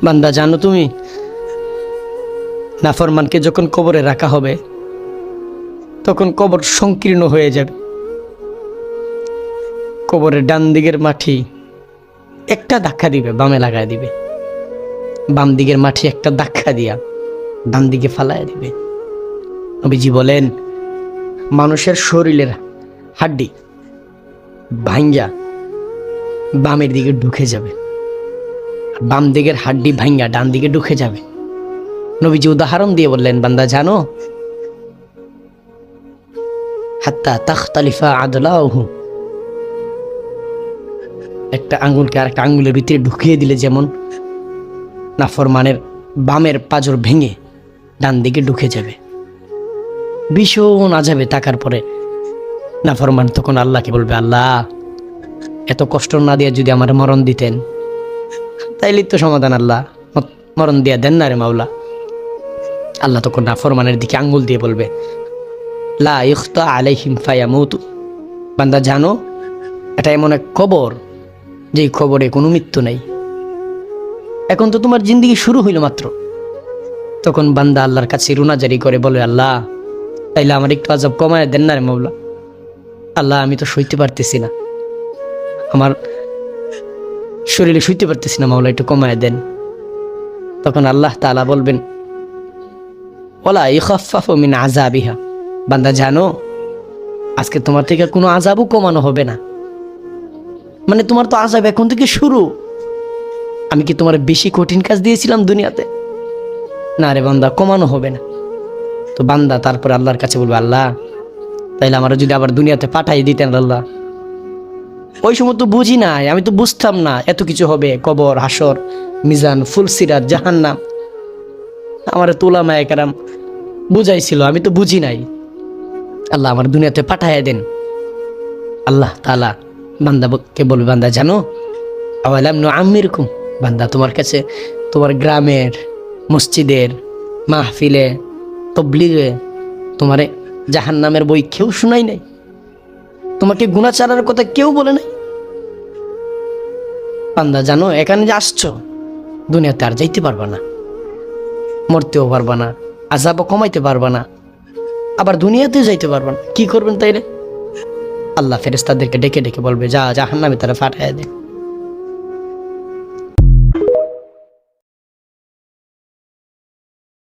বান্দা জানো তুমি, নাফরমানকে যখন কবরে রাখা হবে তখন কবর সংকীর্ণ হয়ে যাবে। কবরের ডান দিকের মাটি একটা ধাক্কা দিবে, বামে লাগায় দিবে, বাম দিকের মাটি একটা ধাক্কা দিয়া ডান দিকে ফালায় দিবে। নবীজি বলেন, মানুষের শরীরের হাড্ডি ভাঙ্গা বামের দিকে ঢুকে যাবে, বাম দিকের হাড্ডি ভাঙ্গা ডান দিকে ঢুকে যাবে। নবীজি উদাহরণ দিয়ে বললেন, বান্দা জানো, হাত্তা তাখতালিফা আদলাহু, একটা আঙ্গুলকে আরেকটা আঙ্গুলের ভিতরে ঢুকিয়ে দিলে যেমন নাফরমানের বামের পাজর ভেঙে ডান দিকে ঢুকে যাবে। ভীষণ আযাবে তাকার পরে নাফরমান তখন আল্লাহকে বলবে, আল্লাহ এত কষ্ট না দিয়ে যদি আমার মরণ দিতেন তাইলে তো সমাধান, আল্লাহ মরণ দিয়া দেন না রে মাওলা। আল্লাহ তখন নাফরমানের দিকে আঙ্গুল দিয়ে বলবে, লা ইখতা আলাইহিম ফায়ামুতু, বান্দা জানো এটা এমন এক কবর যেই কবরে কোনো মৃত্যু নেই, এখন তো তোমার জিন্দেগি শুরু হইল মাত্র। তখন বান্দা আল্লাহর কাছে রুনাজারি করে বলে, আল্লাহ তাইলে আমার একটু আযাব কমায় দেন না রে মাওলা, আল্লাহ আমি তো সইতে পারতেছি না, আমার শরীরে সইতে পারতেছি না মাওলা, একটু কমায় দেন। তখন আল্লাহ তাআলা বলবেন, ওয়ালা ইখাফফাফু মিন আযাবিহা, বান্দা জানো আজকে তোমার থেকে কোনো আযাবও কমানো হবে না, মানে তোমার তো আযাব এখন থেকে শুরু। আমি কি তোমার বেশি কঠিন কাজ দিয়েছিলাম দুনিয়াতে? না রে বান্দা, কমানো হবে না। তো বান্দা তারপরে আল্লাহর কাছে বলবে, আল্লাহ তাইলে আমার যদি আবার দুনিয়াতে পাঠাই দিতেন আল্লাহ। ওই সময় তো বুঝি নাই, আমি তো বুঝতাম না এত কিছু হবে, কবর, হাসর, মিজান, ফুলসিরাত, জাহান্নাম, আমার তো উলামায়ে কেরাম বুঝাইছিল, আমি তো বুঝি নাই। আল্লাহ আমার দুনিয়াতে পাঠাইয়া দেন। আল্লাহ তাআলা বান্দাকে বলবে, বান্দা জানো, আওয়ালাম নুআম্মিরকুম, বান্দা তোমার কাছে তোমার গ্রামের মসজিদের মাহফিলে তবলিগে তোমারে জাহান্নামের বই কেউ শোনাই নাই, তোমাকে গুনাহ ছাড়ার কথা কেউ বলে নাই। বান্দা জানো এখানে যে আসছো দুনিয়াতে আর যাইতে পারবা না, মরতেও পারবা না, আযাবও কমাইতে পারবা না, আবার দুনিয়াতেও যাইতে পারবা না। কি করবেন তাইলে? আল্লাহ ফেরেশতাদেরকে ডেকে ডেকে বলবে, যা জাহান্নামে তারা ফাটাইয়া দে।